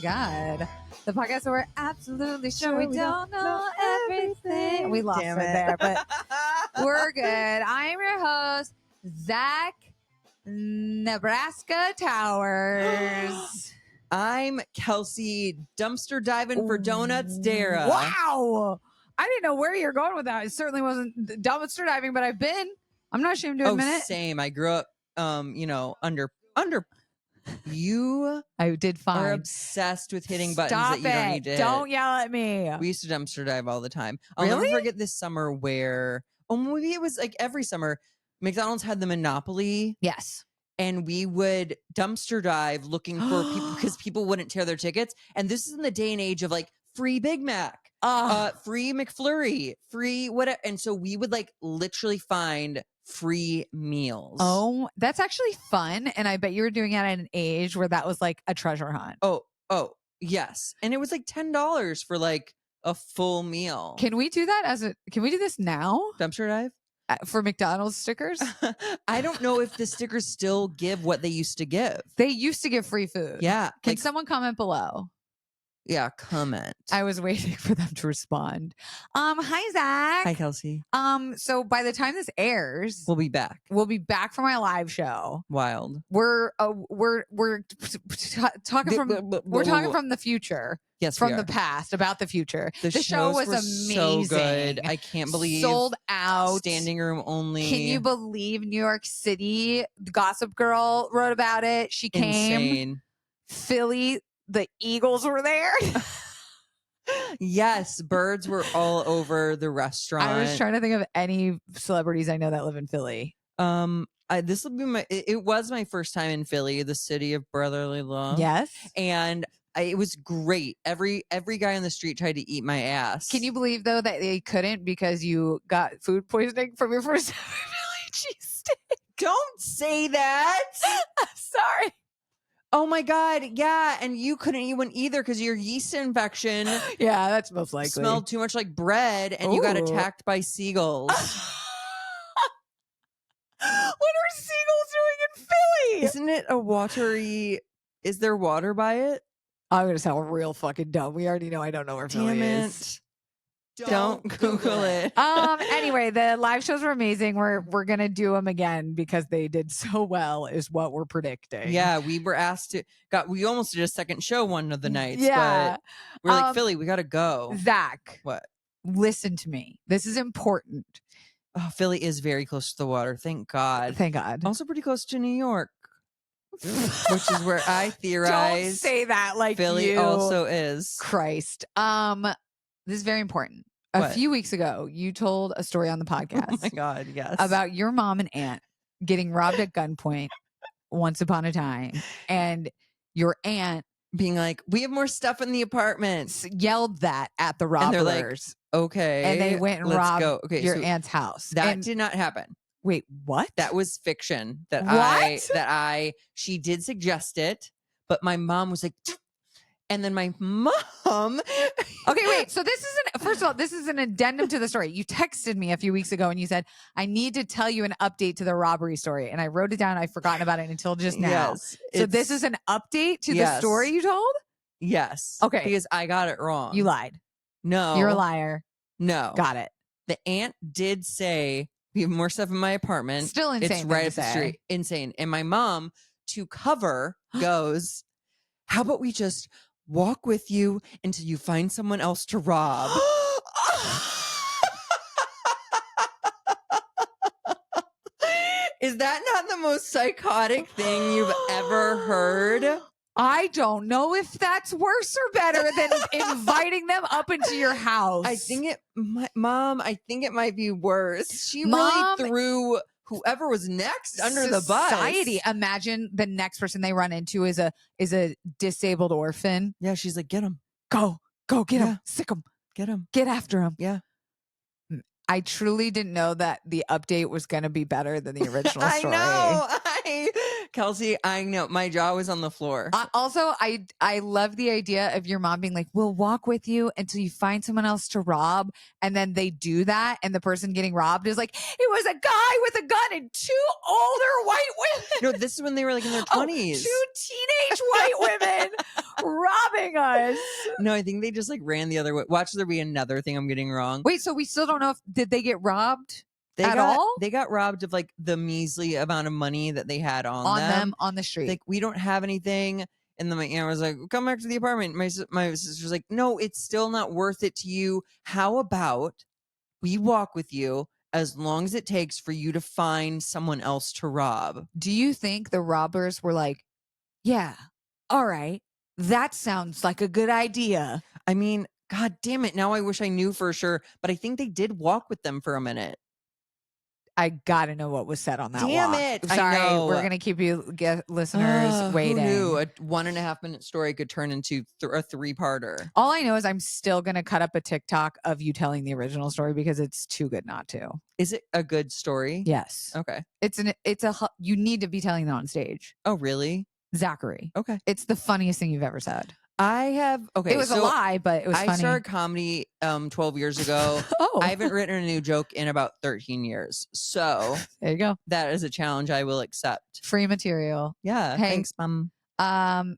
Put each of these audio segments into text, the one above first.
God. The podcast where we're absolutely sure we don't know everything. We lost it there, but we're good. I'm your host, Zach Nebraska Towers. I'm Kelsey, dumpster diving for donuts, darragh. Wow. I didn't know where you're going with that. It certainly wasn't dumpster diving, but I've been. I'm not ashamed to admit it. Same. I grew up, under you. I did fine. Are obsessed with hitting buttons Stop that you don't need to hit. Don't yell at me. We used to dumpster dive all the time. I'll Really? never forget this summer where, maybe it was like every summer, McDonald's had the Monopoly. Yes. And we would dumpster dive looking for people because people wouldn't tear their tickets. And this is in the day and age of like free Big Mac, free McFlurry, free whatever. And so we would like literally find free meals. Oh, that's actually fun. And I bet you were doing it at an age where that was like a treasure hunt. Oh, yes. And it was like $10 for like a full meal. Can we do that can we do this now? Dumpster dive? For McDonald's stickers? I don't know if the stickers still give what they used to give. They used to give free food. Yeah. Can someone comment below? Yeah, comment. I was waiting for them to respond. Hi, Zach. Hi, Kelsey. So by the time this airs, we'll be back. We'll be back for my live show. Wild. We're talking from the future. Yes, from the past about the future. The show was amazing. So good. I can't believe sold out. Standing room only. Can you believe New York City? The Gossip Girl wrote about it. She came. Insane. Philly, the Eagles were there. Yes, birds were all over the restaurant. I was trying to think of any celebrities I know that live in Philly. This will be it was my first time in Philly, the city of brotherly love. Yes. And it was great. Every guy on the street tried to eat my ass. Can you believe though that they couldn't because you got food poisoning from your first Philly cheesesteak? Don't say that. I'm sorry. Oh my God. Yeah. And you wouldn't either because your yeast infection. Yeah, that's most likely. Smelled too much like bread and you got attacked by seagulls. What are seagulls doing in Philly? Isn't it a watery? Is there water by it? I'm going to sound real fucking dumb. We already know I don't know where Philly is. Don't Google it. Anyway, the live shows were amazing. We're going to do them again because they did so well is what we're predicting. Yeah, we were asked to we almost did a second show one of the nights. Yeah. But we're like, Philly, we got to go. Zach. What? Listen to me. This is important. Oh, Philly is very close to the water. Thank God. Thank God. Also pretty close to New York. Which is where I theorize. Don't say that like Philly also is. Christ. This is very important. A few weeks ago, you told a story on the podcast. Oh my God, yes. About your mom and aunt getting robbed at gunpoint once upon a time. And your aunt being like, we have more stuff in the apartment. Yelled that at the robbers. And they're like, okay. And they went and robbed your so aunt's house. That did not happen. Wait, what? That was fiction. She did suggest it, but my mom was like, and then my mom. Okay, wait. So first of all, this is an addendum to the story. You texted me a few weeks ago and you said, I need to tell you an update to the robbery story. And I wrote it down. I've forgotten about it until just now. Yes, so this is an update to the story you told? Yes. Okay. Because I got it wrong. You lied. No. You're a liar. No. Got it. The aunt did say, we have more stuff in my apartment. Still insane. It's right up the street. Insane. And my mom, to cover, goes, how about we just walk with you until you find someone else to rob? Is that not the most psychotic thing you've ever heard? I don't know if that's worse or better than inviting them up into your house. I think it might be worse. She really threw whoever was next under the bus. Society. Imagine the next person they run into is a disabled orphan. Yeah, she's like, get him. Go get him. Sick him. Get him. Get after him. Yeah. I truly didn't know that the update was going to be better than the original story. I know. Kelsey, I know my jaw was on the floor. Also, I love the idea of your mom being like, we'll walk with you until you find someone else to rob. And then they do that. And the person getting robbed is like, it was a guy with a gun and 2 older white women. No, this is when they were like in their 20s. 2 teenage white women robbing us. No, I think they just like ran the other way. Watch there be another thing I'm getting wrong. Wait, so we still don't know if did they get robbed at got, all? They got robbed of like the measly amount of money that they had on them on the street. Like, we don't have anything. And then my aunt was like, come back to the apartment. My sister's like, no, it's still not worth it to you. How about we walk with you as long as it takes for you to find someone else to rob? Do you think the robbers were like, yeah, all right, that sounds like a good idea? I mean, God damn it. Now I wish I knew for sure. But I think they did walk with them for a minute. I gotta know what was said on that Damn walk. it. Sorry, I know. we're gonna keep you listeners waiting. Who knew a 1.5 minute story could turn into a 3-parter? All I know is I'm still gonna cut up a TikTok of you telling the original story because it's too good not to. Is it a good story? Yes. Okay. You need to be telling that on stage. Oh, really? Zachary. Okay. It's the funniest thing you've ever said. Okay. It was a lie, but it was funny. I started comedy 12 years ago. Oh. I haven't written a new joke in about 13 years. So there you go. that is a challenge I will accept. Free material. Yeah. Hey, thanks, Mom.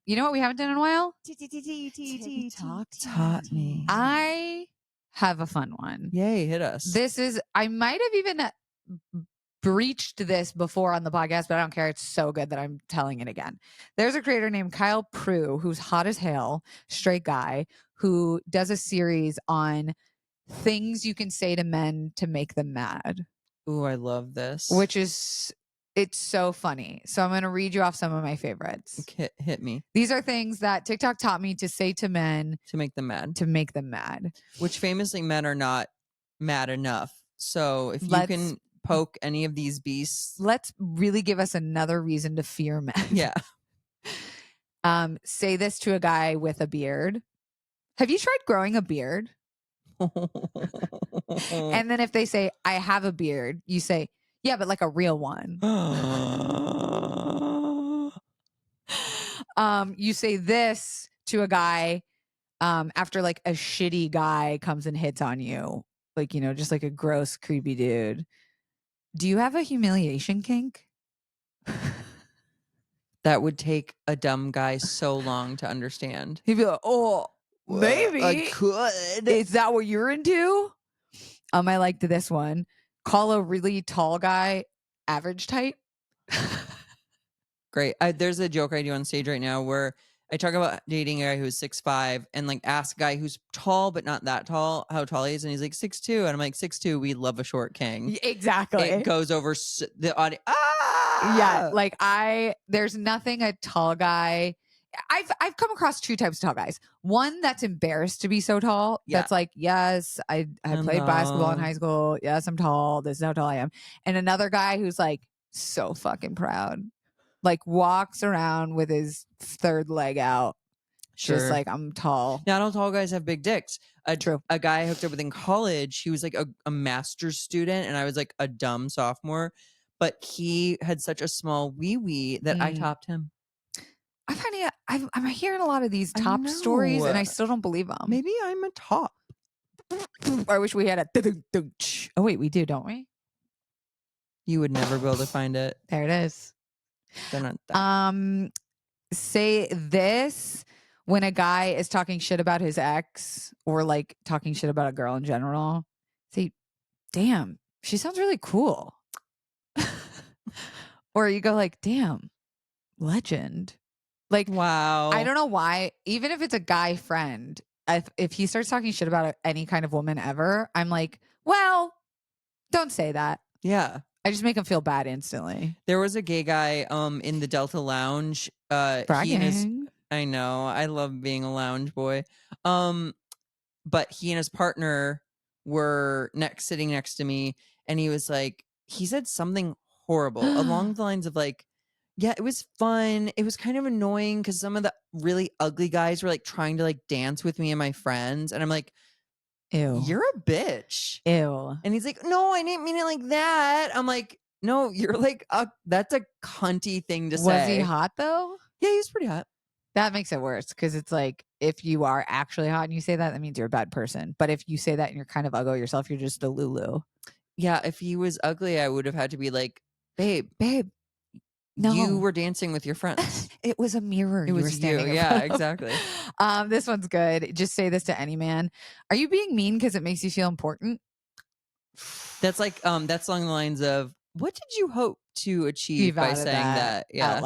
You know what we haven't done in a while? TikTok taught me. I have a fun one. Yay, hit us. I might have even breached this before on the podcast, but I don't care. It's so good that I'm telling it again. There's a creator named Kyle Prue who's hot as hell, straight guy, who does a series on things you can say to men to make them mad. Ooh, I love this. It's so funny. So I'm going to read you off some of my favorites. Hit me. These are things that TikTok taught me to say to men to make them mad. Which famously men are not mad enough. So if you can poke any of these beasts, let's really give us another reason to fear men. Yeah. Say this to a guy with a beard. Have you tried growing a beard? And then if they say, I have a beard, you say, yeah, but like a real one. You say this to a guy after like a shitty guy comes and hits on you. Like, just like a gross, creepy dude. Do you have a humiliation kink? That would take a dumb guy so long to understand. He'd be like, oh, maybe. I could. Is that what you're into? I liked this one. Call a really tall guy average type. Great. There's a joke I do on stage right now where I talk about dating a guy who's 6'5" and like ask a guy who's tall but not that tall how tall he is, and he's like 6'2", and I'm like 6'2". We love a short king. Exactly. It goes over the audience. Yeah, like there's nothing a tall guy. I've come across 2 types of tall guys. One that's embarrassed to be so tall. Yeah. That's like, yes, I played basketball in high school. Yes, I'm tall. This is how tall I am. And another guy who's like so fucking proud. Like walks around with his third leg out. Sure. Just like, I'm tall. Not all tall guys have big dicks. True. A guy I hooked up with in college, he was like a master's student and I was like a dumb sophomore. But he had such a small wee-wee that I topped him. I'm hearing a lot of these top stories and I still don't believe them. Maybe I'm a top. I wish we had a... Oh, wait, we do, don't we? You would never be able to find it. There it is. Say this when a guy is talking shit about his ex or like talking shit about a girl in general. Say, damn, she sounds really cool. Or you go like, damn, legend. Like, wow. I don't know why, even if it's a guy friend, if he starts talking shit about any kind of woman ever, I'm like, well, don't say that. Yeah. I just make him feel bad instantly. There was a gay guy in the Delta Lounge. Bragging. I know. I love being a lounge boy. But he and his partner were sitting next to me, and he was like, he said something horrible along the lines of like, yeah, it was fun. It was kind of annoying because some of the really ugly guys were like trying to like dance with me and my friends. And I'm like, ew, you're a bitch. Ew. And he's like, no, I didn't mean it like that. I'm like, No, you're like, that's a cunty thing to say. Was he hot though? Yeah, he was pretty hot. That makes it worse because it's like if you are actually hot and you say that means you're a bad person. But if you say that and you're kind of ugly yourself, you're just a Lulu. Yeah, if he was ugly, I would have had to be like, babe, no. you were dancing with your friends. It was a mirror. It was you. Yeah, exactly. This one's good. Just say this to any man. Are you being mean because it makes you feel important? That's like that's along the lines of what did you hope to achieve by saying that? Yeah. Out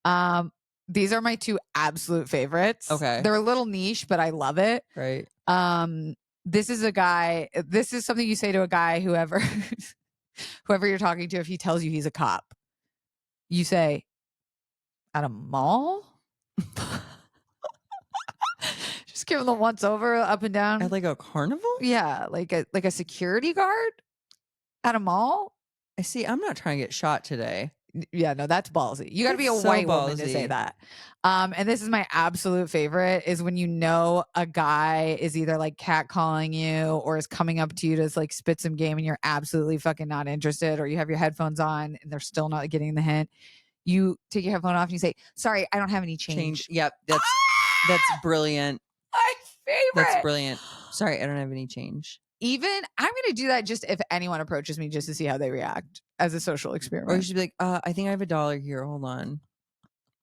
loud. These are my two absolute favorites. Okay. They're a little niche, but I love it. Right. This is something you say to a guy, whoever you're talking to, if he tells you he's a cop. You say, at a mall? Just give him the once over, up and down. At like a carnival? Yeah, like a security guard at a mall. I see. I'm not trying to get shot today. Yeah, no, that's ballsy. You got to be a That's so white woman to ballsy. say that. And this is my absolute favorite is when you know a guy is either like catcalling you or is coming up to you to like spit some game and you're absolutely fucking not interested, or you have your headphones on and they're still not getting the hint. You take your headphone off and you say, "Sorry, I don't have any change." Yep, that's brilliant. My favorite. That's brilliant. Sorry, I don't have any change. Even I'm going to do that just if anyone approaches me, just to see how they react as a social experiment. Or you should be like, I think I have $1 here. Hold on.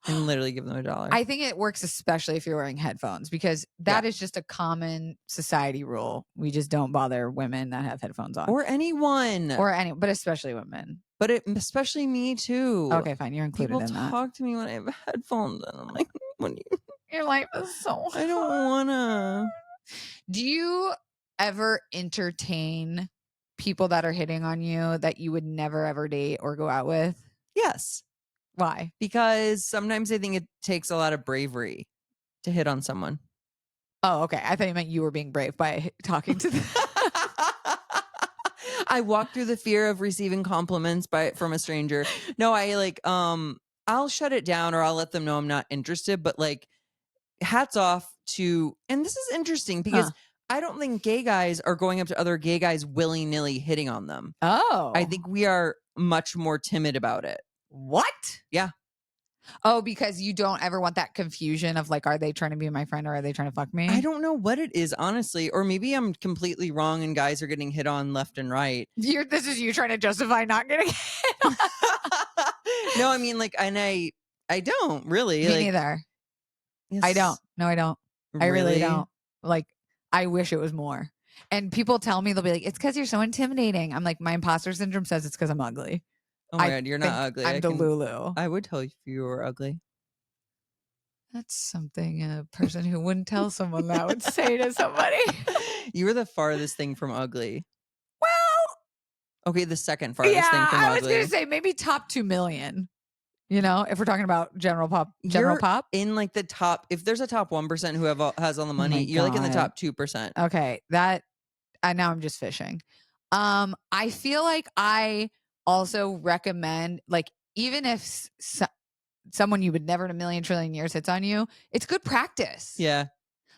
And literally give them $1. I think it works especially if you're wearing headphones, because that is just a common society rule. We just don't bother women that have headphones on. Or anyone. But especially women. But especially me too. Okay, fine. You're included in that. People talk to me when I have headphones and I'm like, your life is so hard. I don't wanna. Do you ever entertain people that are hitting on you that you would never ever date or go out with? Yes. Why? Because sometimes I think it takes a lot of bravery to hit on someone. Oh, okay. I thought you meant you were being brave by talking to them. I walk through the fear of receiving compliments from a stranger. No, I like I'll shut it down or I'll let them know I'm not interested, but like hats off to, and this is interesting because I don't think gay guys are going up to other gay guys willy-nilly hitting on them. Oh. I think we are much more timid about it. What? Yeah. Oh, because you don't ever want that confusion of like, are they trying to be my friend or are they trying to fuck me? I don't know what it is, honestly. Or maybe I'm completely wrong and guys are getting hit on left and right. This is you trying to justify not getting hit on. No, I mean, like, and I don't really. Me neither. Yes. I don't. No, I don't. Really? I really don't. Like, I wish it was more. And people tell me, they'll be like, it's because you're so intimidating. I'm like, my imposter syndrome says it's because I'm ugly. Oh my God, you're not ugly. I'm Delulu. I would tell you if you were ugly. That's something a person who wouldn't tell someone that would say to somebody. You were the farthest thing from ugly. Well, okay, the second farthest thing from ugly. I was going to say maybe top 2 million. You know, if we're talking about general pop. In like the top, if there's a top 1% who has all the money, you're like in the top 2%. Okay, now I'm just fishing. I feel like I also recommend, like, even if someone you would never in a million trillion years hits on you, it's good practice. Yeah.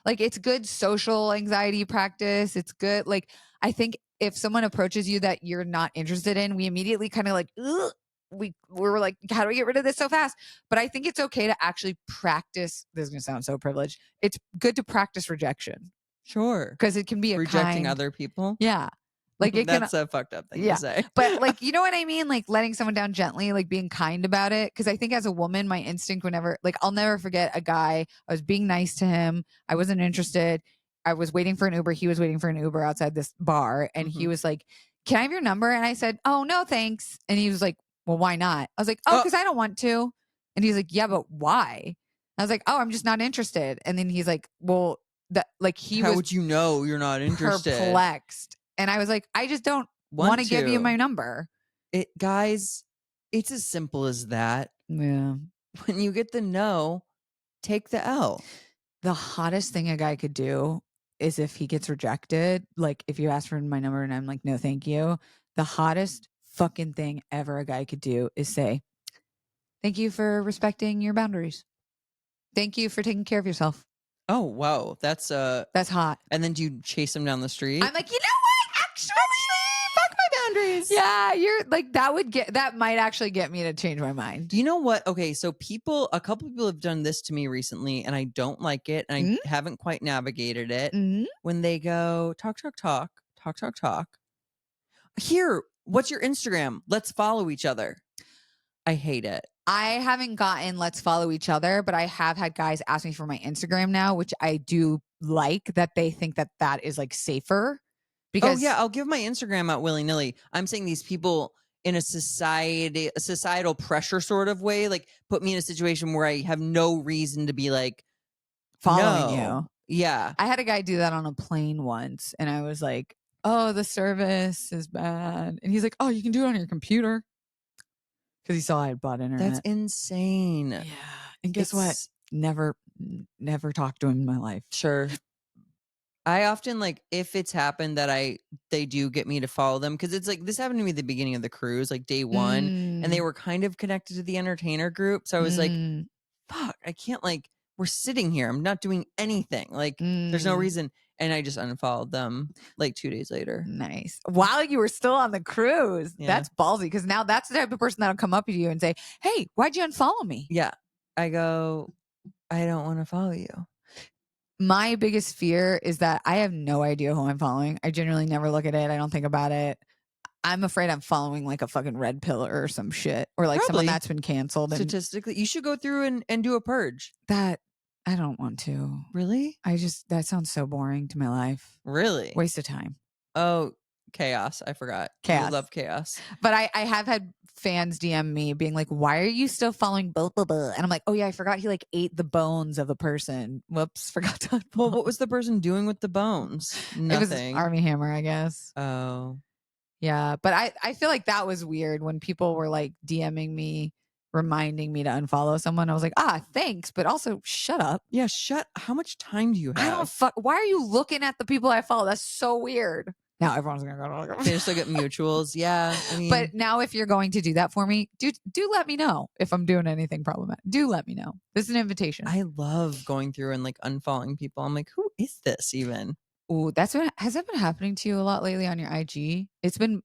Like, it's good social anxiety practice. It's good. Like, I think if someone approaches you that you're not interested in, we immediately kind of like, ugh, we were like, how do we get rid of this so fast? But I think it's okay to actually practice. This is going to sound so privileged. It's good to practice rejection. Sure. Because it can be rejecting other people. Yeah. Like that's a fucked up thing to say. But like, you know what I mean? Like letting someone down gently, like being kind about it. Cause I think as a woman, my instinct whenever, like, I'll never forget a guy. I was being nice to him. I wasn't interested. I was waiting for an Uber. He was waiting for an Uber outside this bar. And he was like, can I have your number? And I said, oh, no, thanks. And he was like, well, why not? I was like, oh, cause I don't want to. And he's like, yeah, but why? I was like, oh, I'm just not interested. And then he's like, well, how would you know you're not interested? Perplexed. And I was like, I just don't want to give you my number. Guys, it's as simple as that. Yeah. When you get the no, take the L. The hottest thing a guy could do is if he gets rejected, like if you ask for my number and I'm like, no, thank you. The hottest fucking thing ever a guy could do is say, thank you for respecting your boundaries. Thank you for taking care of yourself. Oh, wow. That's hot. And then do you chase him down the street? I'm like, you know what? Actually, fuck my boundaries. Yeah, you're like that might actually get me to change my mind. Do you know what? Okay, so a couple people have done this to me recently, and I don't like it, and I haven't quite navigated it. When they go talk. Here, what's your Instagram? Let's follow each other. I hate it. I haven't gotten let's follow each other, but I have had guys ask me for my Instagram now, which I do like that they think that is like safer. Because I'll give my Instagram out willy-nilly. I'm saying these people in a societal pressure sort of way, like put me in a situation where I have no reason to be like following you. Yeah. I had a guy do that on a plane once, and I was like, oh, the service is bad. And he's like, oh, you can do it on your computer. Because he saw I had bought internet. That's insane. Yeah. And guess what? Never talked to him in my life. Sure. I often like if it's happened that they do get me to follow them because it's like this happened to me at the beginning of the cruise, like day one, and they were kind of connected to the entertainer group. So I was like, fuck, I can't we're sitting here. I'm not doing anything. Like there's no reason. And I just unfollowed them like 2 days later. Nice. While you were still on the cruise. Yeah. That's ballsy because now that's the type of person that'll come up to you and say, hey, why'd you unfollow me? Yeah. I go, I don't want to follow you. My biggest fear is that I have no idea who I'm following. I generally never look at it. I don't think about it. I'm afraid I'm following like a fucking red pill or some shit or like someone that's been canceled. Statistically, you should go through and do a purge. That I don't want to. Really? That sounds so boring to my life. Really? Waste of time. Oh, chaos. I forgot. Chaos. I love chaos. But I have had fans DM me being like, why are you still following blah, blah, blah? And I'm like, oh yeah, I forgot he like ate the bones of a person. Whoops, forgot to. Well, what was the person doing with the bones? Nothing. It was Army Hammer, I guess. Oh. Yeah. But I feel like that was weird when people were like DMing me, reminding me to unfollow someone. I was like, thanks, but also shut up. Yeah, how much time do you have? Why are you looking at the people I follow? That's so weird. Now everyone's gonna go. They just look at mutuals. Yeah, I mean, but now if you're going to do that for me, do let me know if I'm doing anything problematic. Do let me know. This is an invitation. I love going through and like unfollowing people. I'm like, who is this even? Oh, has that been happening to you a lot lately on your IG? It's been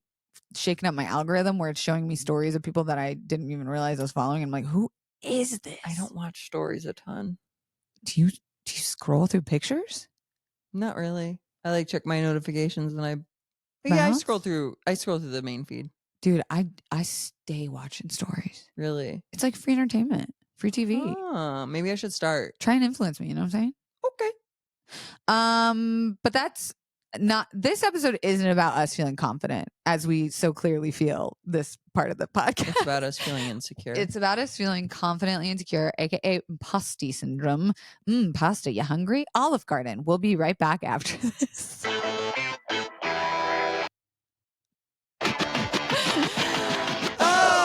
shaking up my algorithm where it's showing me stories of people that I didn't even realize I was following. I'm like, who is this? I don't watch stories a ton. Do you scroll through pictures? Not really. I like check my notifications and I scroll through the main feed. Dude, I stay watching stories. Really? It's like free entertainment, free TV. Maybe I should start. Try and influence me, you know what I'm saying? Okay. But that's not, this episode isn't about us feeling confident as we so clearly feel this part of the podcast. It's about us feeling insecure. It's about us feeling confidently insecure, aka imposter syndrome. Pasta, you hungry? Olive Garden. We'll be right back after this.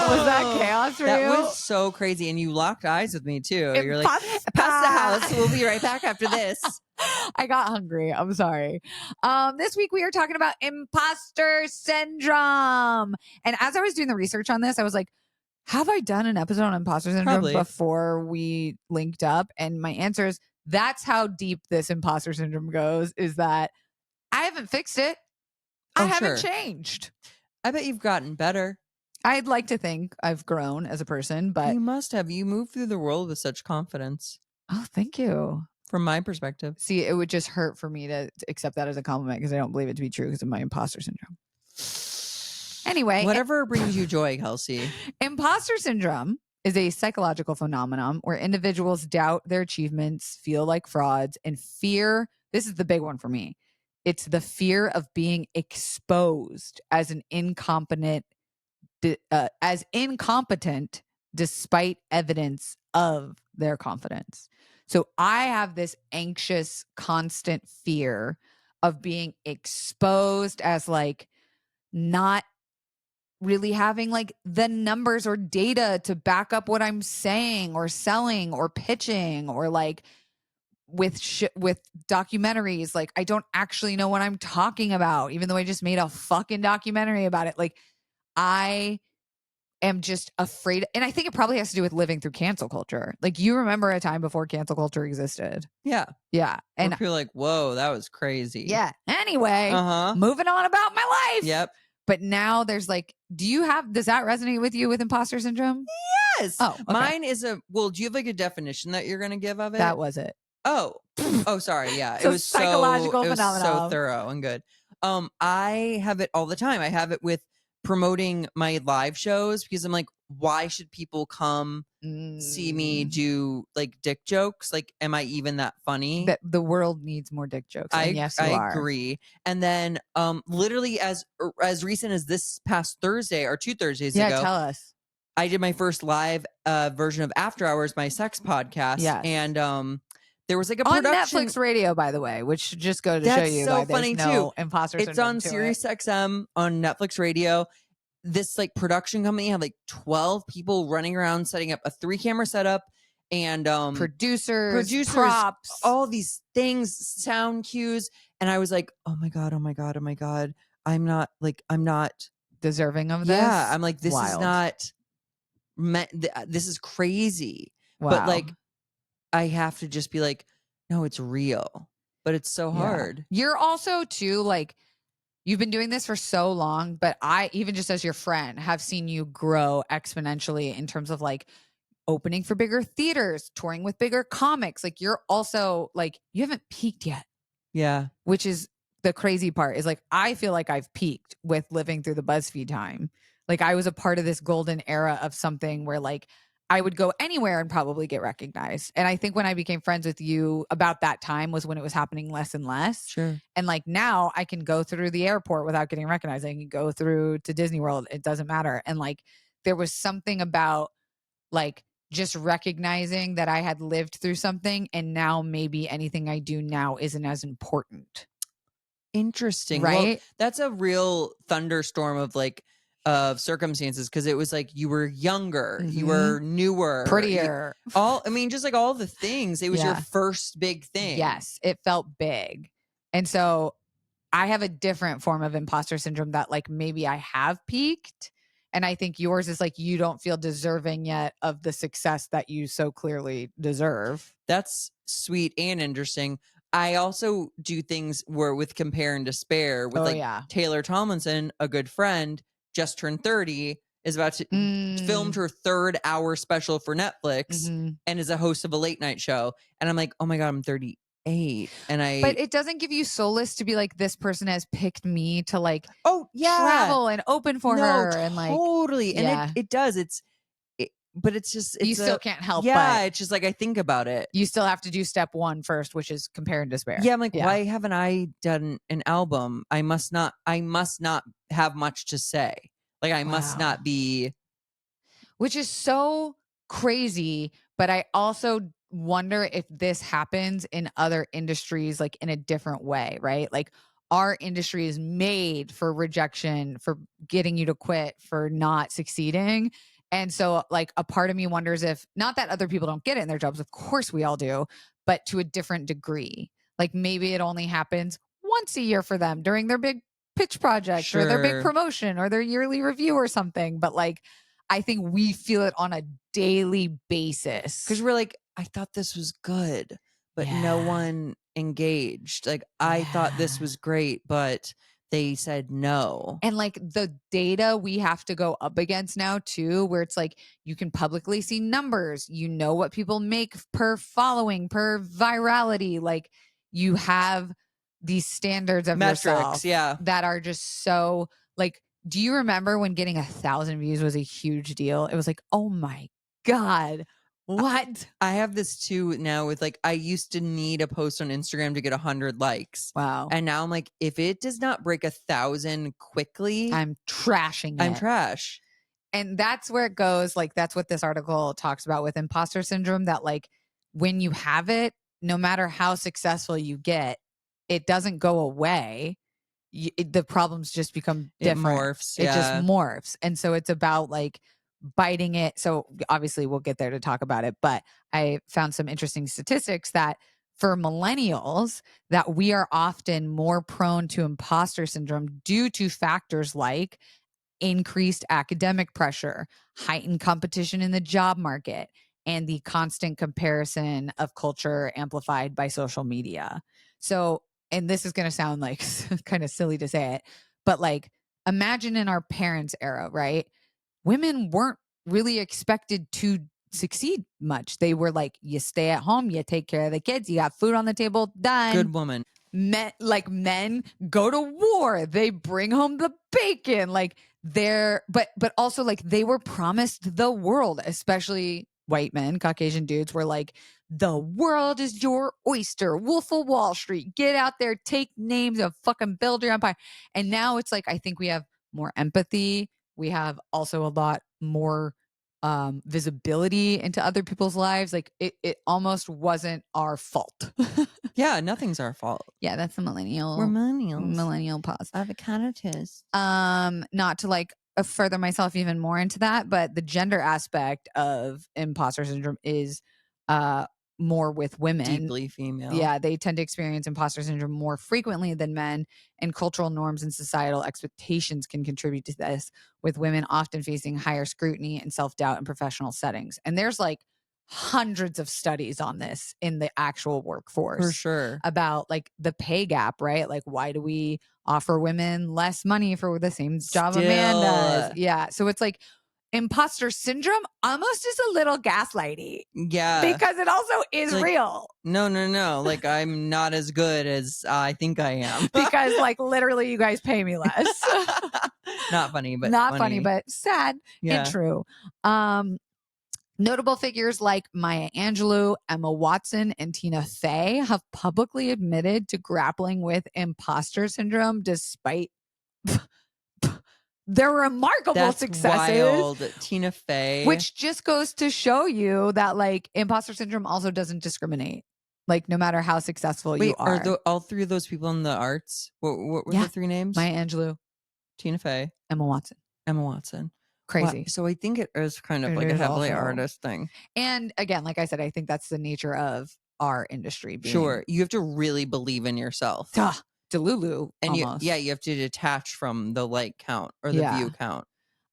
Was that chaos for you? That was so crazy. And you locked eyes with me too. You're like, pasta house. We'll be right back after this. I got hungry. I'm sorry. This week we are talking about imposter syndrome. And as I was doing the research on this, I was like, have I done an episode on imposter syndrome before we linked up? And my answer is that's how deep this imposter syndrome goes, is that I haven't fixed it. I haven't changed. I bet you've gotten better. I'd like to think I've grown as a person, but you must have. You move through the world with such confidence. Oh, thank you. From my perspective. See, it would just hurt for me to accept that as a compliment because I don't believe it to be true because of my imposter syndrome. Anyway. Whatever brings you joy, Kelsey. Imposter syndrome is a psychological phenomenon where individuals doubt their achievements, feel like frauds, and fear. This is the big one for me. It's the fear of being exposed as an incompetent despite evidence of their confidence. So I have this anxious, constant fear of being exposed as like not really having like the numbers or data to back up what I'm saying or selling or pitching, or like with documentaries, like I don't actually know what I'm talking about, even though I just made a fucking documentary about it. Like I am just afraid. And I think it probably has to do with living through cancel culture. Like you remember a time before cancel culture existed. Yeah. Yeah. And you're like, whoa, that was crazy. Yeah. Anyway, moving on about my life. Yep. But now there's like, does that resonate with you with imposter syndrome? Yes. Oh, okay. Mine is do you have like a definition that you're going to give of it? That was it. Oh, sorry. Yeah. It's It a was psychological so phenomenon. thorough and good. I have it all the time. I have it with promoting my live shows because I'm like, why should people come see me do like dick jokes? Like, am I even that funny? That the world needs more dick jokes. And yes, you are. Agree. And then literally as recent as this past Thursday or 2 Thursdays Yeah, ago, tell us. I did my first live version of After Hours, my sex podcast. Yes. And there was like a on production Netflix Radio, by the way, which should just go to That's show you so why there's funny no too. imposter It's syndrome on to Sirius it. XM on Netflix Radio. This like production company had like 12 people running around setting up a 3-camera setup and Producers, props, all these things, sound cues. And I was like, oh my God. I'm not deserving of this. Yeah. I'm like, this Wild. is not this is crazy. Wow. But like, I have to just be like, no, it's real. But it's so hard. You're also too like, you've been doing this for so long, but I, even just as your friend, have seen you grow exponentially in terms of like opening for bigger theaters, touring with bigger comics. Like you're also like, you haven't peaked yet. Yeah. Which is the crazy part, is like, I feel like I've peaked with living through the BuzzFeed time. Like I was a part of this golden era of something where like I would go anywhere and probably get recognized. And I think when I became friends with you about that time was when it was happening less and less. Sure. And like now I can go through the airport without getting recognized. I can go through to Disney World. It doesn't matter. And like there was something about like just recognizing that I had lived through something and now maybe anything I do now isn't as important. Interesting. Right? Well, that's a real thunderstorm of like of circumstances because it was like you were younger, you were newer, prettier. Just like all the things. It was your first big thing. Yes, it felt big. And so I have a different form of imposter syndrome that like maybe I have peaked. And I think yours is like you don't feel deserving yet of the success that you so clearly deserve. That's sweet and interesting. I also do things where with compare and despair with Taylor Tomlinson, a good friend, just turned 30, is about to filmed her 3rd hour special for Netflix and is a host of a late night show. And I'm like, oh my God, I'm 38. But it doesn't give you solace to be like, this person has picked me to like travel and open for her. And like totally. And it does. But it's just you still can't help. Yeah, but it's just like I think about it. You still have to do step 1 first, which is compare and despair. Yeah, I'm like, why haven't I done an album? I must not have much to say. Like I must not be. Which is so crazy. But I also wonder if this happens in other industries, like in a different way, right? Like our industry is made for rejection, for getting you to quit, for not succeeding. And so like a part of me wonders if, not that other people don't get it in their jobs, of course we all do, but to a different degree. Like maybe it only happens once a year for them during their big pitch project or their big promotion or their yearly review or something. But like, I think we feel it on a daily basis. Because we're like, I thought this was good, but no one engaged. Like I thought this was great, but they said no. And like the data we have to go up against now too, where it's like you can publicly see numbers, you know what people make per following, per virality. Like you have these standards of metrics, yourself that are just so like, do you remember when getting 1,000 views was a huge deal? It was like, oh my God. What? I have this too now with like, I used to need a post on Instagram to get 100 likes. Wow. And now I'm like, if it does not break 1,000 quickly, I'm trashing it. I'm trash. And that's where it goes. Like, that's what this article talks about with imposter syndrome, that like when you have it, no matter how successful you get, it doesn't go away. The problems just become different. It morphs. It just morphs. And so it's about like biting it. So obviously we'll get there to talk about it, but I found some interesting statistics that for millennials, that we are often more prone to imposter syndrome due to factors like increased academic pressure, heightened competition in the job market, and the constant comparison of culture amplified by social media. So, and this is going to sound like kind of silly to say it, but like imagine in our parents' era, right? Women weren't really expected to succeed much. They were like, you stay at home, you take care of the kids, you got food on the table, done. Good woman. Men go to war, they bring home the bacon, like but also like they were promised the world, especially white men, Caucasian dudes were like, the world is your oyster, Wolf of Wall Street, get out there, take names and fucking build your empire. And now it's like, I think we have more empathy, we have also a lot more visibility into other people's lives. Like it almost wasn't our fault. Yeah, nothing's our fault. Yeah, that's the millennial. We're millennials. Millennial pause. Avocado toast. Not to like further myself even more into that, but the gender aspect of imposter syndrome is more with women. Deeply female. Yeah, they tend to experience imposter syndrome more frequently than men, and cultural norms and societal expectations can contribute to this, with women often facing higher scrutiny and self-doubt in professional settings. And there's like hundreds of studies on this in the actual workforce. For sure. About like the pay gap, right? Like, why do we offer women less money for the same job a man does? Yeah. So it's like imposter syndrome almost is a little gaslighty. Yeah. Because it also is like, real. No. Like, I'm not as good as I think I am. Because like literally you guys pay me less. Not funny, but not funny, but sad and true. Notable figures like Maya Angelou, Emma Watson, and Tina Fey have publicly admitted to grappling with imposter syndrome despite their remarkable successes. Wild. Tina Fey. Which just goes to show you that like imposter syndrome also doesn't discriminate. Like no matter how successful you are. Are all three of those people in the arts? What were the three names? Maya Angelou, Tina Fey, Emma Watson. Crazy. Wow. So I think it is kind of like a heavily artist thing. And again, like I said, I think that's the nature of our industry. Sure. You have to really believe in yourself. Delulu. And almost. you have to detach from the like count or the view count.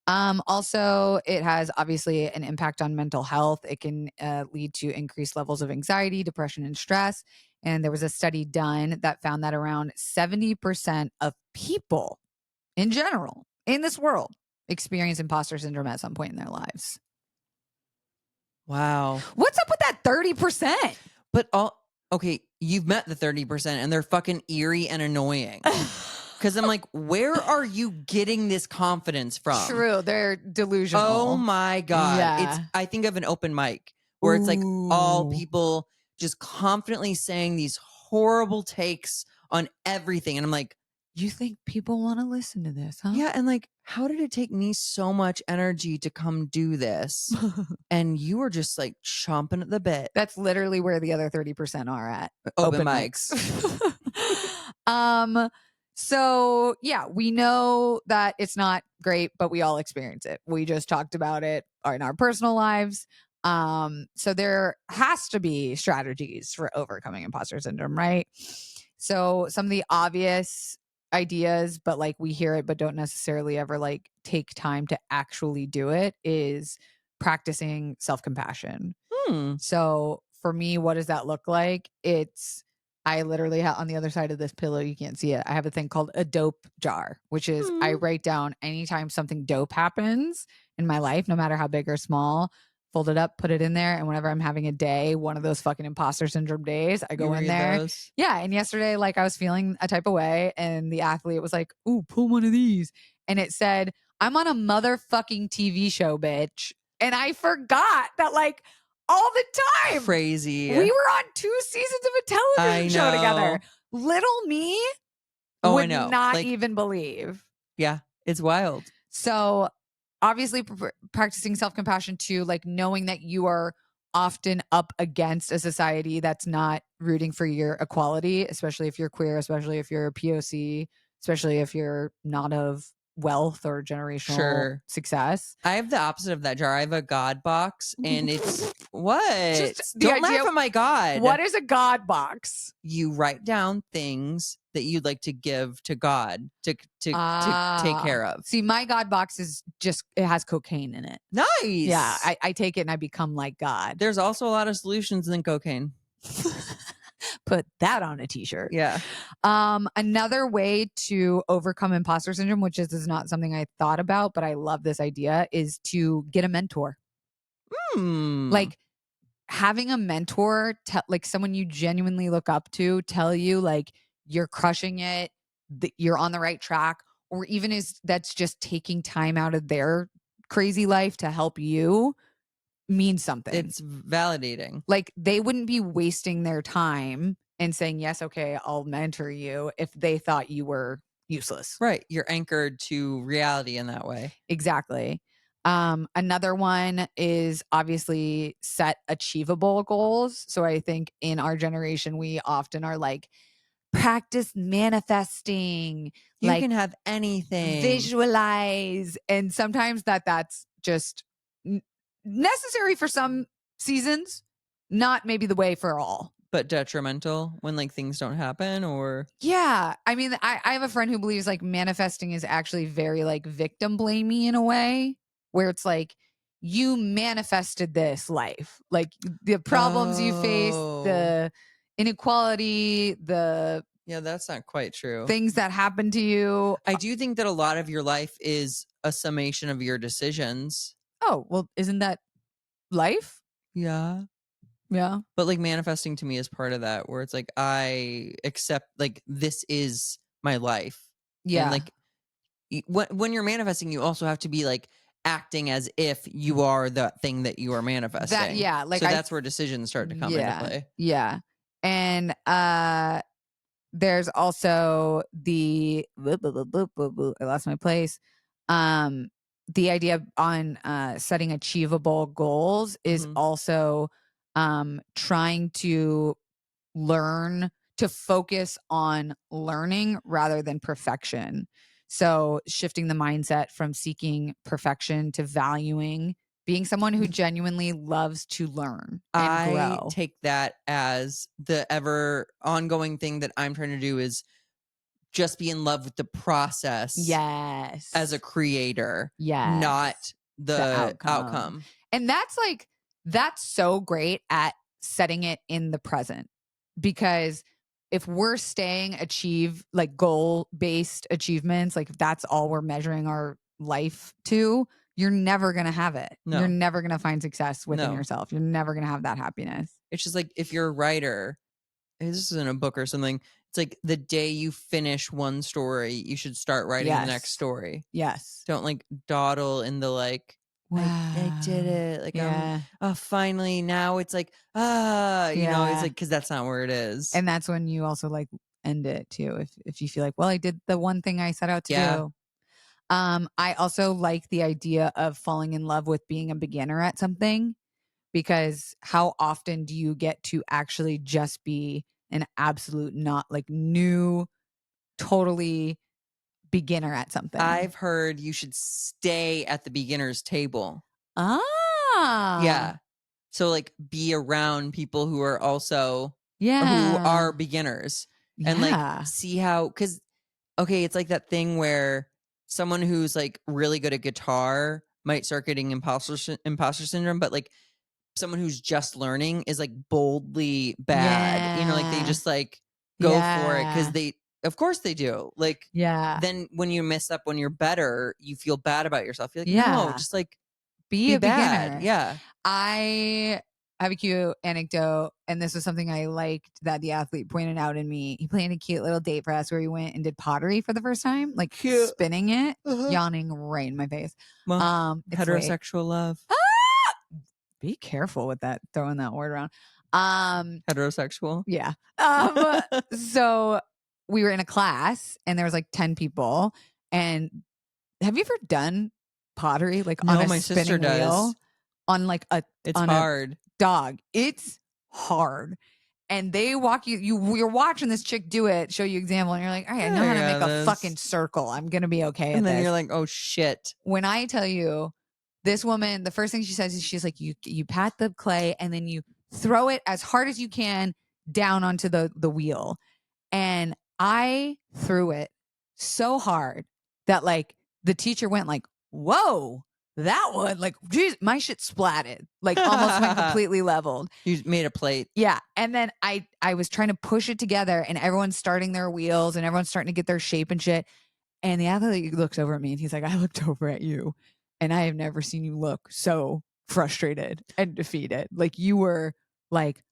Also, it has obviously an impact on mental health. It can lead to increased levels of anxiety, depression, and stress. And there was a study done that found that around 70% of people in general in this world experience imposter syndrome at some point in their lives. Wow. What's up with that 30%? But okay, you've met the 30% and they're fucking eerie and annoying. Because I'm like, where are you getting this confidence from? True, they're delusional. Oh my God. Yeah. I think of an open mic where it's like all people just confidently saying these horrible takes on everything. And I'm like, you think people want to listen to this, huh? Yeah, and like, how did it take me so much energy to come do this? And you were just like chomping at the bit. That's literally where the other 30% are at. Open mics. So yeah, we know that it's not great, but we all experience it. We just talked about it in our personal lives. So there has to be strategies for overcoming imposter syndrome, right? So some of the obvious ideas, but like we hear it but don't necessarily ever like take time to actually do it, is practicing self-compassion. So for me, what does that look like? I literally have on the other side of this pillow, you can't see it, I have a thing called a dope jar, which is I write down anytime something dope happens in my life, no matter how big or small, fold it up, put it in there. And whenever I'm having a day, one of those fucking imposter syndrome days, I go in there. Those? Yeah. And yesterday, like I was feeling a type of way and the athlete was like, ooh, pull one of these. And it said, I'm on a motherfucking TV show, bitch. And I forgot that like all the time. Crazy. We were on 2 seasons of a television show together. Little me would not like, even believe. Yeah. It's wild. So obviously practicing self-compassion too, like knowing that you are often up against a society that's not rooting for your equality, especially if you're queer, especially if you're a POC, especially if you're not of wealth or generational success. I have the opposite of that jar. I have a God box and it's what? Just Don't laugh at my God. What is a God box? You write down things that you'd like to give to God to take care of. See, my God box is just, it has cocaine in it. Nice. Yeah, I take it and I become like God. There's also a lot of solutions than cocaine. Put that on a t-shirt. Yeah. Another way to overcome imposter syndrome, which is not something I thought about, but I love this idea, is to get a mentor. Like having a mentor, like someone you genuinely look up to, tell you like you're crushing it, that you're on the right track, or even that's just taking time out of their crazy life to help you, means something. It's validating. Like they wouldn't be wasting their time and saying, yes, okay, I'll mentor you if they thought you were useless. Right. You're anchored to reality in that way. Exactly. Another one is obviously set achievable goals. So I think in our generation, we often are like, practice manifesting. You like can have anything. Visualize. And sometimes that's just necessary for some seasons, not maybe the way for all. But detrimental when like things don't happen, or yeah. I mean, I have a friend who believes like manifesting is actually very like victim blamey in a way, where it's like you manifested this life, like the problems you face, the inequality, the yeah, that's not quite true. things that happen to you. I do think that a lot of your life is a summation of your decisions. Oh, well, isn't that life? Yeah. Yeah. But like manifesting to me is part of that, where it's like I accept like this is my life. Yeah. And like when you're manifesting, you also have to be like acting as if you are the thing that you are manifesting. Like so that's where decisions start to come into play. Yeah. And there's also the I lost my place. The idea on setting achievable goals is also trying to learn to focus on learning rather than perfection. So shifting the mindset from seeking perfection to valuing being someone who genuinely loves to learn and grow. I take that as the ever ongoing thing that I'm trying to do is just be in love with the process. Yes. As a creator. Yes. Not the outcome. And that's so great at setting it in the present, because if we're staying like goal-based achievements, like if that's all we're measuring our life to, you're never going to have it. No. You're never going to find success within yourself. You're never going to have that happiness. It's just like if you're a writer, this is in a book or something, it's like the day you finish one story, you should start writing the next story. Yes. Don't like dawdle in the like, wow. I did it. Like, finally, now it's like, you know, it's like, because that's not where it is. And that's when you also like end it too. If you feel like, well, I did the one thing I set out to do. I also like the idea of falling in love with being a beginner at something, because how often do you get to actually just be an absolute not like new, totally beginner at something? I've heard you should stay at the beginner's table. Ah. Yeah. So like be around people who are also who are beginners and like see how, because okay, it's like that thing where someone who's like really good at guitar might start getting imposter syndrome, but like someone who's just learning is like boldly bad. You know, like they just like go for it because they, of course they do. Like, then when you mess up, when you're better, you feel bad about yourself. You're like, no, just like be a bad. beginner. Yeah. I have a cute anecdote, and this was something I liked that the athlete pointed out in me. He planned a cute little date for us where he went and did pottery for the first time, like spinning it, yawning right in my face. Well, heterosexual love. Be careful with that, throwing that word around. Heterosexual. Yeah. So we were in a class and there was like 10 people. And have you ever done pottery like on a spinning wheel? On like it's hard. Dog. It's hard. And they walk you're watching this chick do it, show you example, and you're like, all right, I know how to make a fucking circle. I'm gonna be okay. And then you're like, oh shit. When I tell you, this woman, the first thing she says is she's like, you pat the clay and then you throw it as hard as you can down onto the wheel. And I threw it so hard that like the teacher went like, whoa. that one, like, geez, my shit splatted, like almost went completely leveled. You made a plate. Yeah. And then I was trying to push it together and everyone's starting their wheels and everyone's starting to get their shape and shit. And the athlete looks over at me and he's like, I looked over at you and I have never seen you look so frustrated and defeated. Like you were like,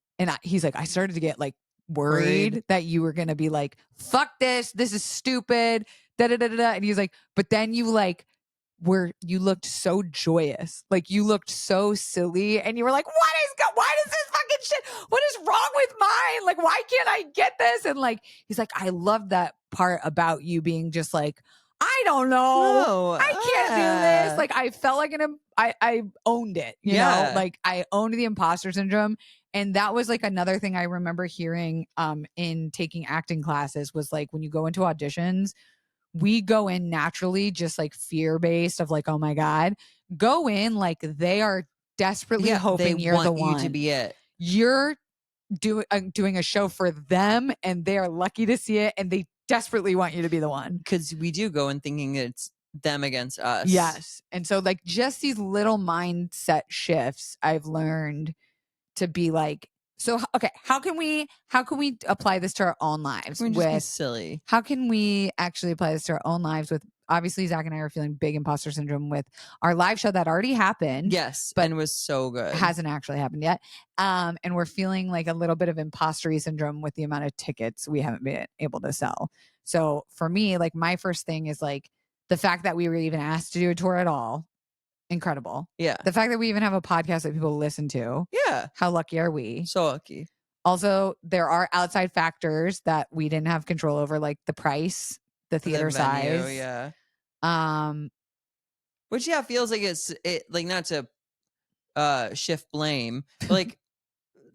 he's like, I started to get like worried that you were going to be like, fuck this. This is stupid. Da, da, da, da, da. And he's like, but then you like, you looked so joyous. Like you looked so silly and you were like, why does this fucking shit? What is wrong with mine? Like, why can't I get this? And like, he's like, I love that part about you being just like, I don't know. No, I can't do this. Like I felt like I owned it, you know, like I owned the imposter syndrome. And that was like another thing I remember hearing in taking acting classes was like when you go into auditions, we go in naturally just like fear-based of like, oh my God, go in like they are desperately hoping you're the one. You to be it. You're doing a show for them and they are lucky to see it and they desperately want you to be the one. Because we do go in thinking it's them against us. Yes. And so like just these little mindset shifts I've learned to be like, so okay, how can we apply this to our own lives? Just be silly. How can we actually apply this to our own lives with obviously Zach and I are feeling big imposter syndrome with our live show that already happened. Yes, but it was so good. Hasn't actually happened yet. And we're feeling like a little bit of imposter syndrome with the amount of tickets we haven't been able to sell. So for me, like my first thing is like the fact that we were even asked to do a tour at all. Incredible. Yeah. The fact that we even have a podcast that people listen to. Yeah. How lucky are we? So lucky. Also, there are outside factors that we didn't have control over, like the price, the theater size. Yeah. Which feels like it like not to shift blame, but like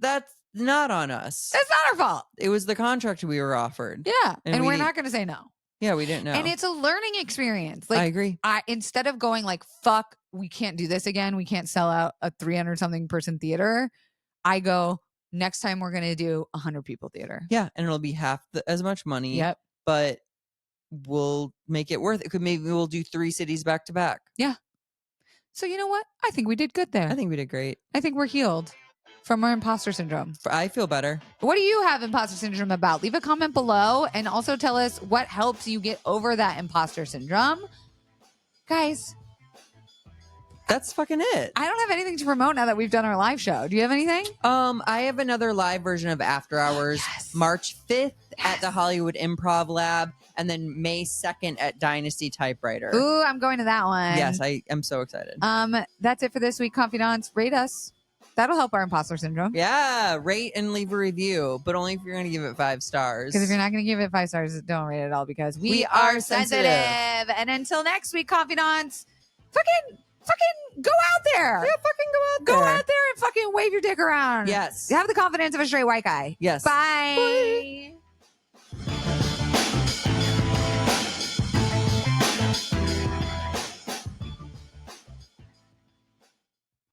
that's not on us. It's not our fault. It was the contract we were offered. Yeah. And we're not gonna say no. Yeah, we didn't know. And it's a learning experience. Like I agree. Instead of going like, fuck, we can't do this again. We can't sell out a 300 something person theater. I go, next time we're going to do 100 people theater. Yeah. And it'll be half as much money. Yep. But we'll make it worth it. Maybe we'll do 3 cities back to back. Yeah. So you know what? I think we did good there. I think we did great. I think we're healed from our imposter syndrome. I feel better. What do you have imposter syndrome about? Leave a comment below and also tell us what helps you get over that imposter syndrome. Guys, that's fucking it. I don't have anything to promote now that we've done our live show. Do you have anything? I have another live version of After Hours, March 5th at the Hollywood Improv Lab, and then May 2nd at Dynasty Typewriter. Ooh, I'm going to that one. Yes, I am so excited. That's it for this week, Confidants. Rate us. That'll help our imposter syndrome. Yeah, rate and leave a review, but only if you're going to give it 5 stars. Because if you're not going to give it 5 stars, don't rate it at all because we are sensitive. And until next week, Confidants, fucking go out there. Yeah, fucking go out there. Go out there and fucking wave your dick around. Yes. Have the confidence of a straight white guy. Yes. Bye.